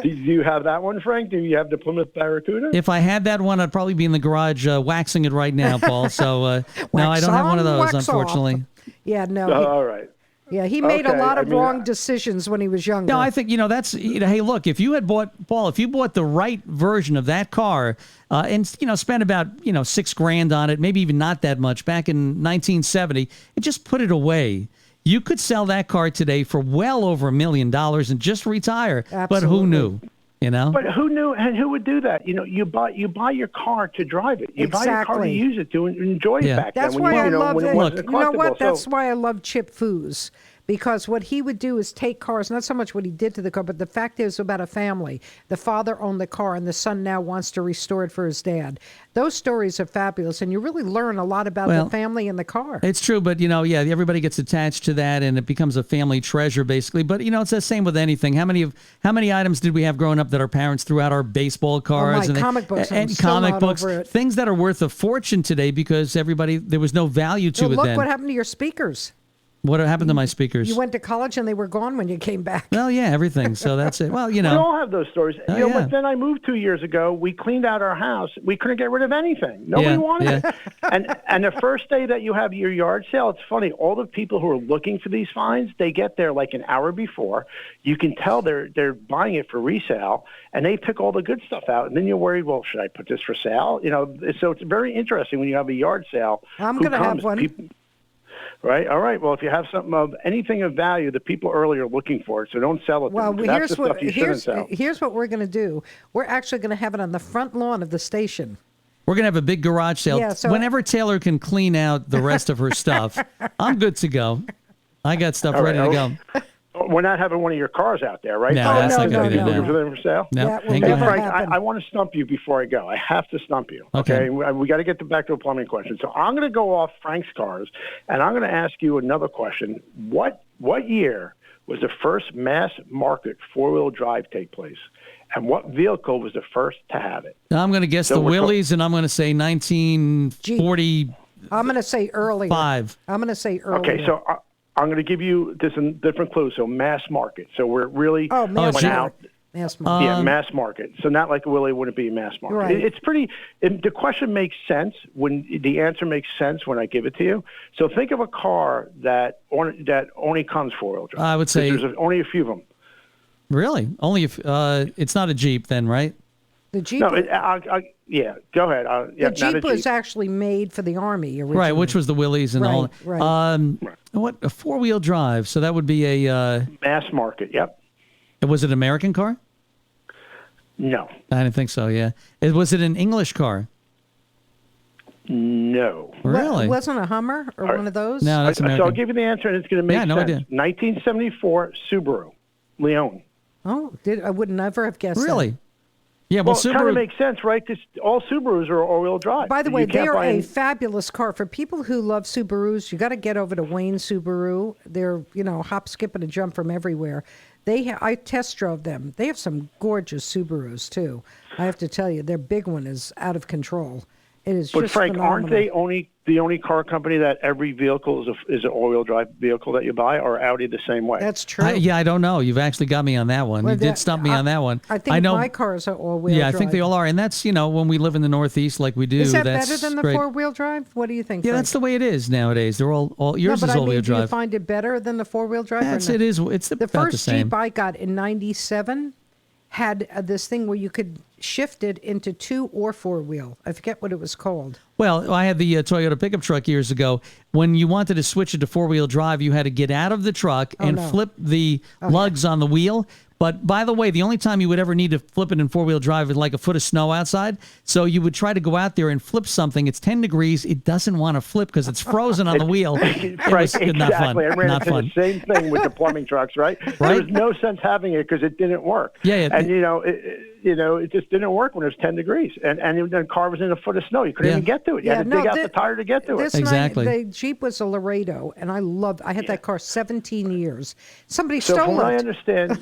Do you have that one, Frank? Do you have the Plymouth Barracuda? If I had that one, I'd probably be in the garage waxing it right now, Paul. So, no, I don't have one of those, unfortunately. Off. Yeah, no. All right. Yeah, he made a lot of wrong decisions when he was younger. No, I think, that's, hey, look, if you bought the right version of that car and, spent about, $6,000 on it, maybe even not that much back in 1970, and just put it away, you could sell that car today for well over $1 million and just retire. Absolutely. But who knew? But who knew, and who would do that? You buy your car to drive it. You buy your car to use it to enjoy it back That's then. why I love it. You know what? That's why I love Chip Foose. Because what he would do is take cars, not so much what he did to the car, but the fact is about a family. The father owned the car, and the son now wants to restore it for his dad. Those stories are fabulous, and you really learn a lot about the family and the car. It's true, but, everybody gets attached to that, and it becomes a family treasure, basically. But, it's the same with anything. How many items did we have growing up that our parents threw out? Our baseball cards comic books. And comic books. Things that are worth a fortune today because there was no value to it then. Look what happened to your speakers. What happened to my speakers? You went to college and they were gone when you came back. Well, yeah, everything. So that's it. Well, We all have those stories. But then I moved 2 years ago. We cleaned out our house. We couldn't get rid of anything. Nobody wanted it. And the first day that you have your yard sale, it's funny. All the people who are looking for these finds, they get there like an hour before. You can tell they're buying it for resale, and they pick all the good stuff out. And then you're worried, well, should I put this for sale? So it's very interesting when you have a yard sale. I'm going to have one. Right. All right. Well, if you have something of anything of value, the people early are looking for it, so don't sell it. Well, to them. That's the stuff you shouldn't sell. here's what we're going to do. We're actually going to have it on the front lawn of the station. We're going to have a big garage sale. Yeah, so- Whenever Taylor can clean out the rest of her stuff, I'm good to go. I got stuff All right, ready to go. We're not having one of your cars out there, right? No, that's not gonna be Looking no. for them for sale? No, That will ain't never gonna happen. Frank, happen. I want to stump you before I go. I have to stump you. Okay. We got to get back to a plumbing question. So I'm going to go off Frank's cars, and I'm going to ask you another question. What year was the first mass market four-wheel drive take place? And what vehicle was the first to have it? I'm going to guess So the we're Willys, and I'm going to say 1945. I'm going to say earlier. I'm going to say earlier. Okay, so I'm going to give you this a different clue. So mass market. So we're really mass went gee. out. Mass market. Yeah, mass market. So not like a Willie wouldn't be a mass market. Right. It's pretty. The question makes sense when the answer makes sense when I give it to you. So think of a car that only comes four-wheel drive. I would say- there's only a few of them. Really? Only if it's not a Jeep, then, right? The Jeep. No, yeah. Go ahead. the Jeep was actually made for the Army originally. Right, which was the Willys and all. Right. What a four-wheel drive? So that would be a. mass market. Yep. Was it an American car? No. I didn't think so. Yeah. Was it an English car? No. Really? It wasn't a Hummer or one of those? No, that's So American. I'll give you the answer, and it's going to make Yeah, no sense. idea. 1974 Subaru Leon. Oh, I would never have guessed that. Really? Yeah. Well, Well, it kind Subaru. of makes sense, right? Because all Subarus are all-wheel drive. By the way, You can't they are buy a any- fabulous car. For people who love Subarus, you got to get over to Wayne Subaru. They're, hop, skip, and a jump from everywhere. I test drove them. They have some gorgeous Subarus, too. I have to tell you, their big one is out of control. It is But just Frank, phenomenal. aren't they the only car company that every vehicle is an all-wheel drive vehicle that you buy, or Audi the same way? That's true. I don't know. You've actually got me on that one. Well, you did stump me on that one. I think know. my cars are all-wheel Yeah, I drive. think they all are, and that's when we live in the Northeast like we do. Is that that's better than the great. four-wheel drive? What do you think, Yeah, Frank? that's the way it is nowadays. They're all yours no, but is I all-wheel mean, do you drive. find it better than the four-wheel drive? or Yes, no? it is. It's The about first the same. Jeep I got in '97 had this thing where you could shift it into two or four-wheel. I forget what it was called. Well, I had the Toyota pickup truck years ago. When you wanted to switch it to four-wheel drive, you had to get out of the truck and flip the lugs on the wheel. But by the way, the only time you would ever need to flip it in four-wheel drive is like a foot of snow outside. So you would try to go out there and flip something. It's 10 degrees. It doesn't want to flip because it's frozen on the wheel. It was Right, not fun. exactly. I ran Not into fun. the same thing with the plumbing trucks, right? There Right? was no sense having it because it didn't work. Yeah, and it just didn't work when it was 10 degrees, and the car was in a foot of snow. You couldn't Yeah. even get to it. You had to dig out the tire to get to it. This Exactly. The Jeep was a Laredo, and I had that car 17 years. Somebody So from stole what I it. understand,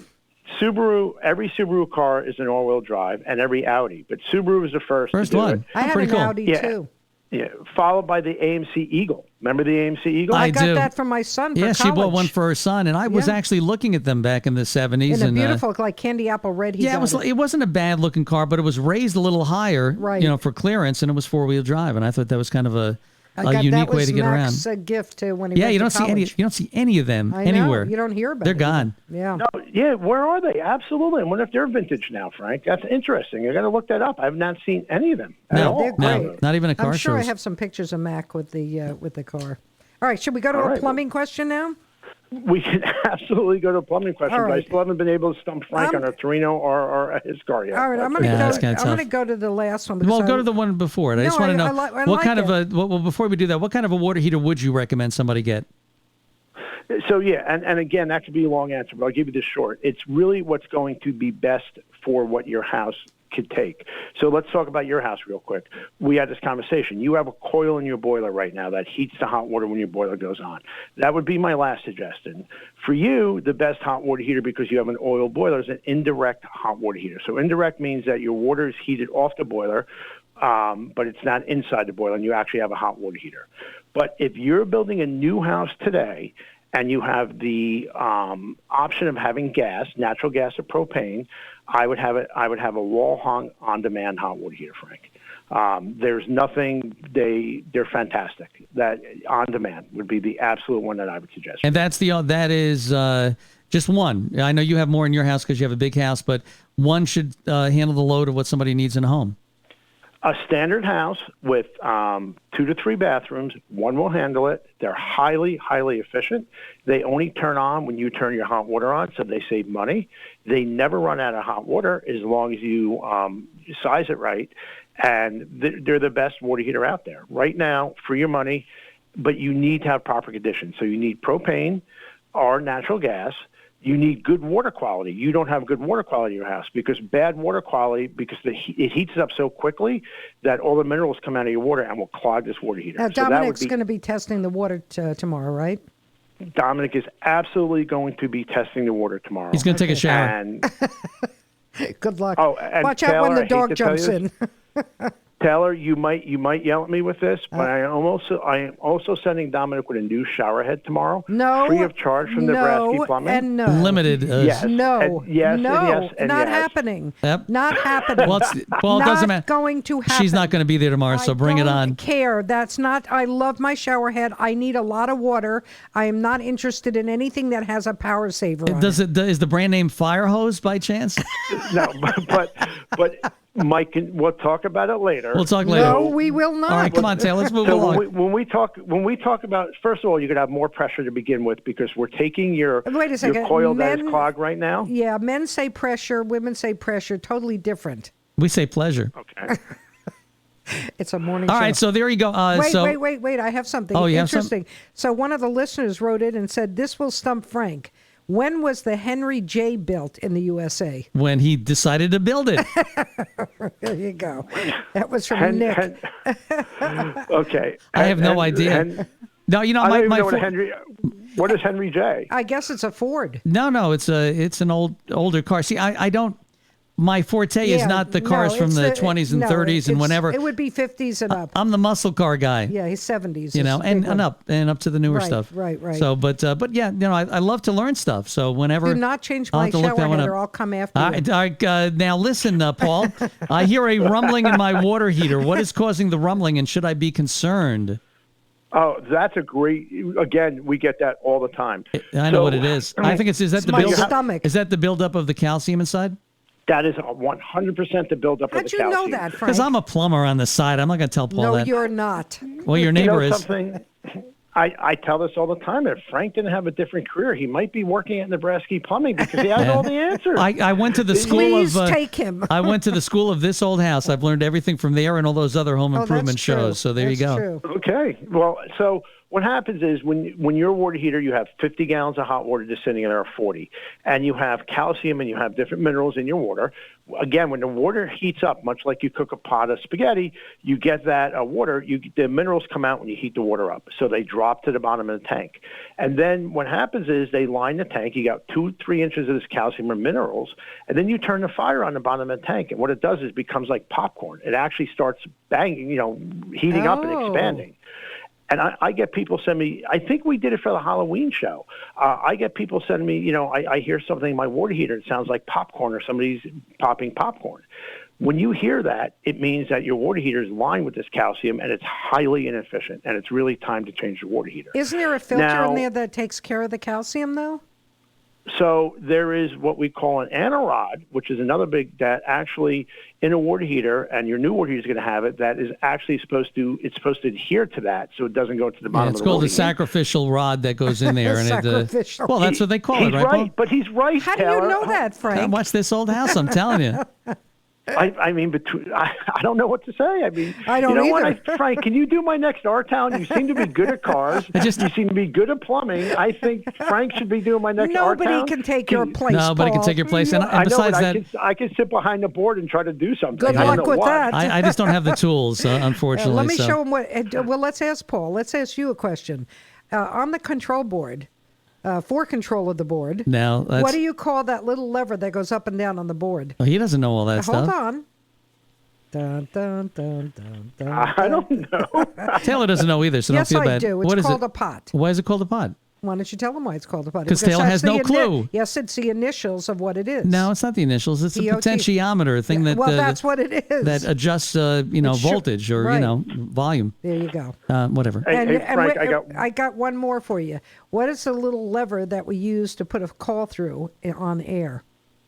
every Subaru car is an all-wheel drive, and every Audi. But Subaru was the first to do one. it. I had Pretty an cool. Audi, Yeah. too. Yeah, followed by the AMC Eagle. Remember the AMC Eagle? I got do. that from my son for Yeah, college. she bought one for her son, and I was Yeah. actually looking at them back in the 70s. In a and, beautiful, like candy apple red. Yeah, it wasn't a bad looking car, but it was raised a little higher, Right. for clearance, and it was four-wheel drive, and I thought that was kind of a that unique was way to get around. Mac's a gift to when he Yeah, went you to don't see any. college. You don't see any of them I know. anywhere. You don't hear about They're it. gone. Yeah. No, yeah, where are they? Absolutely. I wonder if they're vintage now, Frank. That's interesting. I got to look that up. I've not seen any of them at all. They're great. No, not even a car I'm sure shows. I have some pictures of Mac with the car. All right, should we go to All a right. plumbing question now? We can absolutely go to a plumbing question, All but I right. still haven't been able to stump Frank I'm- on a Torino or his car yet. All right, I'm That's going Yeah, to that's go. kinda I'm going to tough. go to the last one. because Well, go I- to the one before it. I just No, want to I know like what kind it. of a. Well, before we do that, what kind of a water heater would you recommend somebody get? So, yeah, and again, that could be a long answer, but I'll give you this short. It's really what's going to be best for what your house could take. So let's talk about your house real quick. We had this conversation. You have a coil in your boiler right now that heats the hot water when your boiler goes on. That would be my last suggestion. For you, the best hot water heater, because you have an oil boiler, is an indirect hot water heater. So indirect means that your water is heated off the boiler, but it's not inside the boiler, and you actually have a hot water heater. But if you're building a new house today and you have the option of having gas, natural gas or propane, I would have a wall-hung on-demand hot water heater, Frank. There's nothing, they're fantastic. That on-demand would be the absolute one that I would suggest. And that is just one. I know you have more in your house because you have a big house, but one should handle the load of what somebody needs in a home. A standard house with 2 to 3 bathrooms, one will handle it. They're highly, highly efficient. They only turn on when you turn your hot water on, so they save money. They never run out of hot water as long as you size it right. And they're the best water heater out there. Right now, for your money, but you need to have proper conditions. So you need propane or natural gas. You need good water quality. You don't have good water quality in your house because bad water quality, because it heats it up so quickly that all the minerals come out of your water and will clog this water heater. Now, Dominic's going to be testing the water tomorrow, right? Dominic is absolutely going to be testing the water tomorrow. He's going to take a shower. And, good luck. Oh, and watch Taylor, out when the I hate dog to tell jumps you in. Taylor, you might yell at me with this, but I am also sending Dominic with a new shower head tomorrow, No, free of charge from Nebrasky Plumbing. And no. Limited. Yes. No, And yes, no, and yes, and not yes. happening. Yep. Not happening. Well, it doesn't matter. Not going to happen. She's not going to be there tomorrow, so bring it I on. don't care. That's not. I love my shower head. I need a lot of water. I am not interested in anything that has a power saver on Is the brand name Fire Hose by chance? No, but Mike, we'll talk about it later. We'll talk later. No, we will not. All right, come on, Taylor. Let's move So along. when we talk about, first of all, you're going to have more pressure to begin with because we're taking your Wait a second. your coil that Men- is clogged right now. Yeah, men say pressure, women say pressure. Totally different. We say pleasure. Okay. It's a morning All show. right, so there you go. Wait. I have something Oh, you have interesting. So one of the listeners wrote in and said, this will stump Frank. When was the Henry J built in the USA? When he decided to build it. There you go. That was from Nick. Okay. I have no idea. No, you know, I don't even my know what is Henry J? I guess it's a Ford. No, it's an older car. See, I don't. My forte is not the cars from the 20s and 30s and whenever. It would be 50s and up. I'm the muscle car guy. Yeah, he's 70s. You know, and up to the newer Right, stuff. right. So, but yeah, you know, I love to learn stuff. So whenever. Do not change I'll my have to look shower that one head up. or I'll come after you. Now listen, Paul. I hear a rumbling in my water heater. What is causing the rumbling, and should I be concerned? Oh, that's a great. Again, we get that all the time. I know what it is. I think is that the my buildup? stomach. Is that the buildup of the calcium inside? That is 100% the buildup of the How'd you calcium. know that, Frank? Because I'm a plumber on the side. I'm not going to tell Paul No, that. you're not. Well, your You neighbor know is. something? I tell this all the time. If Frank didn't have a different career, he might be working at Nebrasky Plumbing because he has all the answers. I went to the school Please of. take him. I went to the school of This Old House. I've learned everything from there and all those other home improvement that's true. shows. So there you That's go. True. Okay. Well, so what happens is when your water heater, you have 50 gallons of hot water just sitting in there, or 40, and you have calcium and you have different minerals in your water. Again, when the water heats up, much like you cook a pot of spaghetti, you get that water. The minerals come out when you heat the water up, so they drop to the bottom of the tank. And then what happens is they line the tank. You got 2-3 inches of this calcium or minerals, and then you turn the fire on the bottom of the tank. And what it does is it becomes like popcorn. It actually starts banging, heating up and expanding. And I get people send me, I think we did it for the Halloween show. I get people sending me, I hear something in my water heater. It sounds like popcorn or somebody's popping popcorn. When you hear that, it means that your water heater is lined with this calcium and it's highly inefficient. And it's really time to change your water heater. Isn't there a filter in there that takes care of the calcium, though? So there is what we call an anarod, which is another big, that actually in a water heater, and your new water heater is going to have it, that is actually supposed to adhere to that so it doesn't go to the bottom Yeah, it's of the called water a sacrificial rod that goes in there. And Sacrificial. well, that's what they call He's it, right, Paul? but he's right, How do Taylor. you know that, Frank? Watch This Old House, I'm telling you. I mean, I don't know what to say. I mean, I don't you know either. what, Frank, can you do my next R-Town? You seem to be good at cars. You seem to be good at plumbing. I think Frank should be doing my next R-Town. Nobody can take your place, Nobody can Paul. take your place. And I know, besides but that, I can sit behind the board and try to do something. Good I don't luck know with what. that. I just don't have the tools, unfortunately. Let me so. show him what. Well, let's ask Paul. Let's ask you a question. On the control board, for control of the board, Now, what do you call that little lever that goes up and down on the board? Oh, he doesn't know all that Hold stuff. on. Dun, dun, dun, dun, dun, I don't know. Taylor doesn't know either, so Yes, don't feel I bad. do. It's What is called it? a pot. Why is it called a pot? Why don't you tell him why it's called a pot? 'Cause Taylor that's has no the clue. Yes, it's the initials of what it is. No, it's not the initials. It's the DOT. potentiometer thing that Well, that's what it is. that adjusts, voltage or right. volume. There you go. Whatever. Hey, Frank, I got one more for you. What is the little lever that we use to put a call through on air?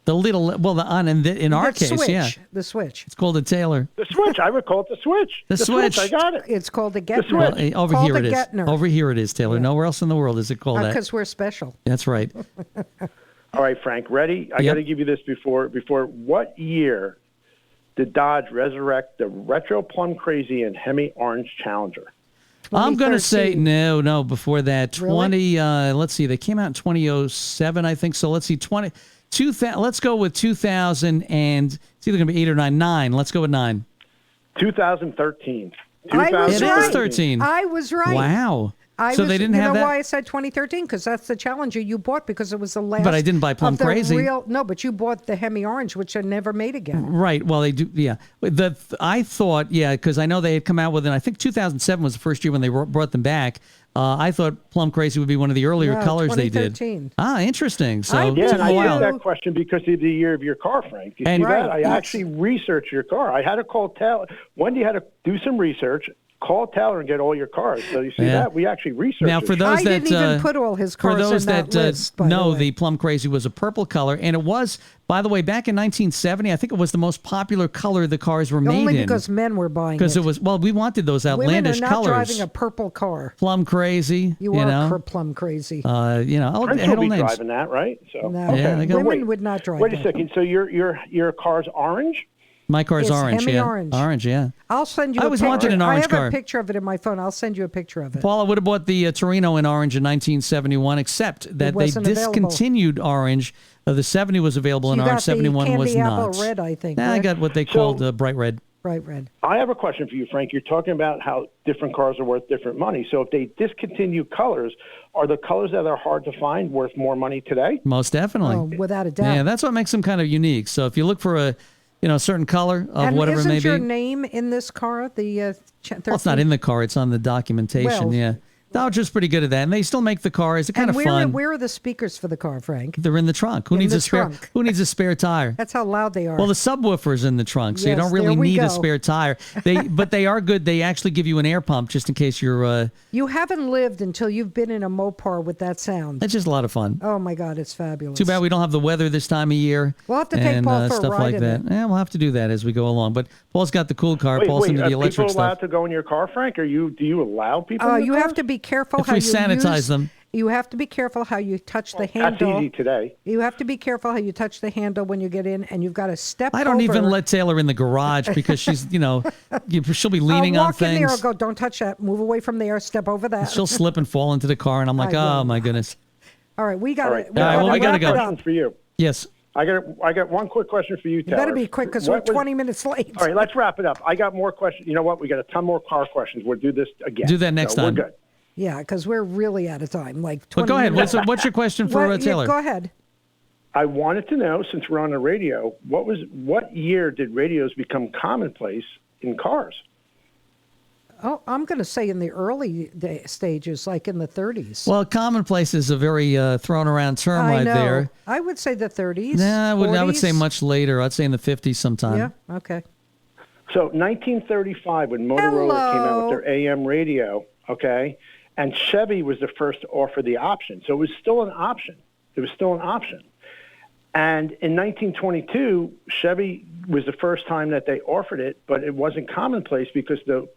The little, well, the on in our The case, switch, yeah, the switch. it's called a Taylor. The switch. I would call it the switch. The switch. I got it. It's called a Gettner. switch. Well, over Called here a it is. Gettner. Over here it is, Taylor. Nowhere else in the world is it called that. Because we're special. That's right. All right, Frank, ready? I Yep. got to give you this before. What year did Dodge resurrect the retro Plum Crazy and Hemi Orange Challenger? I'm going to say 2013. no. Before that, Really? 20. Let's see. They came out in 2007, I think. So let's see. 2000. Let's go with 2000, and it's either going to be 8 or 9. 9. Let's go with 9. 2013. I was It right. is 13. I was right. Wow. So they didn't you have know that. why I said 2013? Because that's the Challenger you bought because it was the last. But I didn't buy Plum of the Crazy. No, but you bought the Hemi Orange, which I never made again. Right. Well, they do. Yeah. I thought, because I know they had come out with it. I think 2007 was the first year when they brought them back. I thought Plum Crazy would be one of the earlier No, colors they did. 2013. Ah, interesting. So I it Yeah, took and a I while. asked that question because of the year of your car, Frank. You And- see that? Right, I yes. actually researched your car. I had to call Taylor. Wendy had to do some research, call Taylor and get all your cars. So you see Yeah. that? We actually researched Now, it. for those I that didn't even put all his for cars those in that list, by know, the way. the Plum Crazy was a purple color, and it was, by the way, back in 1970. I think it was the most popular color the cars were made Only in. because men were buying Because it was, well, we wanted those Women are outlandish not colors. driving a purple car. Plum Crazy, You you are know, plum crazy. Prince handle will be names. driving that, right? So No. okay. Yeah, they got- Women Wait. would not drive Wait a that. second. So your car's orange? My car's It's orange. Hemi Yeah, orange. Yeah. I'll send you I a was picture. wanting an orange I have car. a picture of it in my phone. I'll send you a picture of it. Paul, I would have bought the Torino in orange in 1971, except that they wasn't available. discontinued orange. The 70 was available in you orange. got the 71 was candy not. apple red, I think. Nah, I right? got what they called bright red. Bright red. I have a question for you, Frank. You're talking about how different cars are worth different money. So if they discontinue colors, are the colors that are hard to find worth more money today? Most definitely. Oh, without a doubt. Yeah, that's what makes them kind of unique. So if you look for a certain color of And whatever it isn't may be. your name in this car? The Well, it's not in the car. It's on the documentation. Well- Yeah. Dodger's pretty good at that, and they still make the cars. They're kind And of fun. where are the speakers for the car, Frank? They're in the trunk. Who In needs the a spare? trunk. Who needs a spare tire? That's how loud they are. Well, the subwoofer's in the trunk, so you Yes, don't really there we need a go. spare tire. But they are good. They actually give you an air pump just in case you're. You haven't lived until you've been in a Mopar with that sound. It's just a lot of fun. Oh my God, it's fabulous. Too bad we don't have the weather this time of year. We'll have to take and, Paul for a stuff ride like in that. it. Yeah, we'll have to do that as we go along. But Paul's got the cool car. Wait, Paul's into are the electric people allowed stuff. to go in your car, Frank? Do you allow people? in You your have cars? to be careful If how we you sanitize use, them. You have to be careful how you touch the That's handle. easy today. You have to be careful how you touch the handle when you get in, and you've got to step I don't over. even let Taylor in the garage because she's, she'll be leaning I'll on walk in there and things. go, don't touch that. Move away from there. Step over that. She'll slip and fall into the car, and I'm like, I oh will. my goodness. All right, we got All right. it. All right, well, we gotta go. Question for you. Yes. I got one quick question for you, You Taylor. better be quick because we're What was- 20 minutes late. All right, let's wrap it up. I got more questions. You know what? We got a ton more car questions. We'll do this again. Do that next So time. We're good. Yeah, because we're really out of time. Like 20 But go ahead. minutes. What's your question for What- Taylor? Go ahead. I wanted to know, since we're on the radio, what year did radios become commonplace in cars? Oh, I'm going to say in the early stages, like in the 30s. Well, commonplace is a very thrown around term I right know. there. I would say the 30s. Nah, I would say 40s. much later. I'd say in the 50s sometime. Yeah. Okay. So 1935, when Motorola came out with their AM radio, okay, and Chevy was the first to offer the option. So it was still an option. And in 1922, Chevy was the first time that they offered it, but it wasn't commonplace because the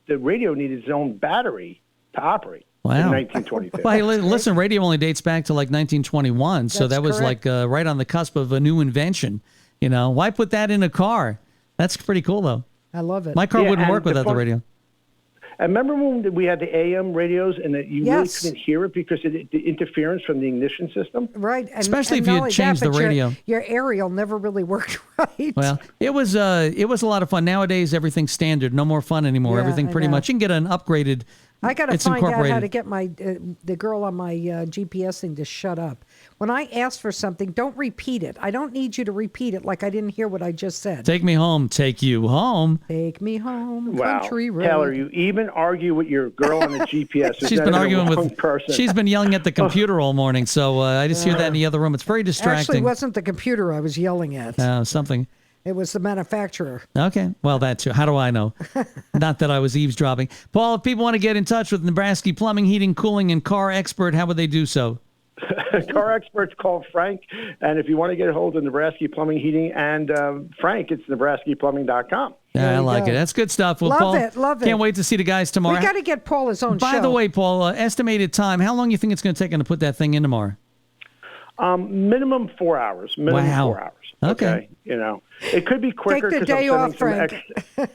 radio needed its own battery to operate. Wow. In 1922. Well, hey, listen, radio only dates back to like 1921, so That's that was correct. like right on the cusp of a new invention. Why put that in a car? That's pretty cool, though. I love it. My car Yeah, wouldn't and work the without the fun- radio. And remember when we had the AM radios and that you Yes. really couldn't hear it because of the interference from the ignition system? Right. And, Especially and if you not only change that, the but radio. Your aerial never really worked right. Well, it was a lot of fun. Nowadays, everything's standard. No more fun anymore. Yeah, Everything I pretty know. much. You can get an upgraded. I got to it's find out how incorporated. to get my the girl on my GPS thing to shut up. When I ask for something, don't repeat it. I don't need you to repeat it like I didn't hear what I just said. Take me home. Take you home. Take me home, Wow. country road. Taylor, you even argue with your girl on the GPS. Who's She's not been even a arguing wrong with. person. She's been yelling at the computer all morning. So I just hear that in the other room. It's very Actually, distracting. it wasn't the computer I was yelling at. Something. It was the manufacturer. Okay. Well, that too. How do I know? Not that I was eavesdropping. Paul, if people want to get in touch with Nebrasky Plumbing, Heating, Cooling, and Car Expert, how would they do so? car experts, call Frank. And if you want to get a hold of Nebrasky Plumbing, Heating, and Frank, it's nebraskaplumbing.com. Yeah, I like go. it. That's good stuff. Well, Love Paul, it, love it. Can't wait to see the guys tomorrow. We got to get Paul his own show. By the way, Paul, estimated time. How long do you think it's going to take him to put that thing in tomorrow? Minimum 4 hours. Minimum Wow. 4 hours. Okay. You know, it could be quicker. Take the 'cause day off, Frank.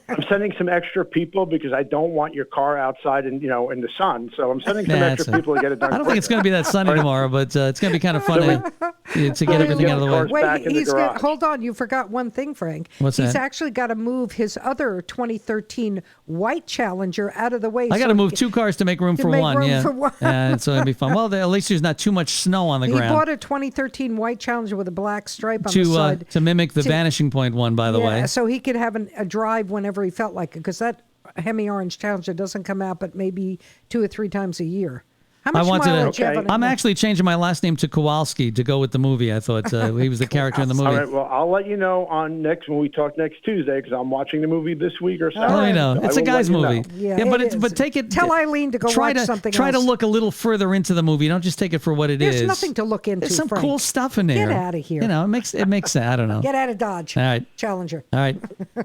I'm sending some extra people because I don't want your car outside in the sun. So I'm sending some extra people to get it done. I don't think it's going to be that sunny tomorrow, but it's going to be kind of fun to get everything out of the way. Cars back in the garage. Hold on. You forgot one thing, Frank. What's that? He's actually got to move his other 2013 white Challenger out of the way. I got to move 2 cars to make room for make one. room Yeah, for one. so it'll be fun. Well, at least there's not too much snow on the He ground. bought a 2013 white Challenger with a black stripe on the side. To mimic the Vanishing Point one, by the way. So he could have a drive whenever he felt like it, because that Hemi Orange Challenger doesn't come out but maybe 2 or 3 times a year. How much mileage do you have on it? I'm actually changing my last name to Kowalski to go with the movie. I thought he was the character in the movie. All right. Well, I'll let you know when we talk next Tuesday because I'm watching the movie this week or Saturday. Let me know. So It's a guy's movie. Yeah, but take it. Tell Eileen to go watch something Try to else. look a little further into the movie. Don't just take it for what it is. There's nothing to look into. There's some Frank. cool stuff in there. Get out of here. You know, it makes sense. I don't know. Get out of Dodge. All right. Challenger. All right.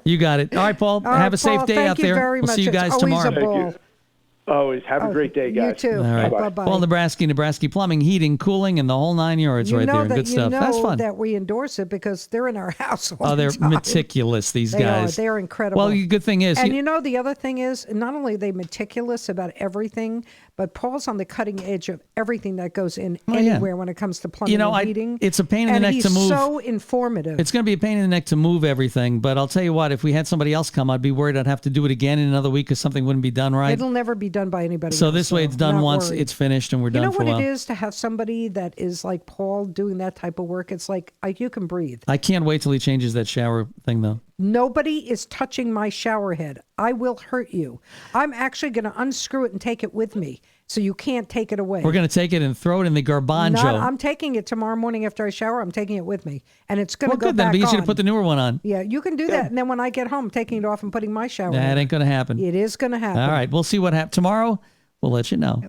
You got it. All right, Paul. All right, have a safe Paul, day thank out you there. very We'll much. see you It's guys always tomorrow. a ball. Always. Have a great day, guys. You too. All right. Bye-bye. Paul Nebrasky Plumbing, Heating, Cooling, and the whole 9 yards right there. Good stuff. That's fun. That we endorse it because they're in our house all Oh, they're the time. meticulous, these They guys. are. They're incredible. Well, the good thing is... And the other thing is, not only are they meticulous about everything, but Paul's on the cutting edge of everything that goes in anywhere when it comes to plumbing and heating. It's a pain in the neck to move. And he's so informative. It's going to be a pain in the neck to move everything, but I'll tell you what, if we had somebody else come, I'd be worried I'd have to do it again in another week because something wouldn't be done right. It'll never be done by anybody So else. this way it's done Not once, worried. it's finished, and we're done for a while. You know what it is to have somebody that is like Paul doing that type of work? It's like you can breathe. I can't wait till he changes that shower thing, though. Nobody is touching my shower head. I will hurt you. I'm actually going to unscrew it and take it with me, so you can't take it away. We're going to take it and throw it in the garbanzo. I'm taking it tomorrow morning after I shower. I'm taking it with me, and it's going to go good then. back But you should have on. put the newer one on. Yeah, you can do that, and then when I get home, I'm taking it off and putting my shower. That head. ain't going to happen. It is going to happen. All right, we'll see what happens tomorrow. We'll let you know.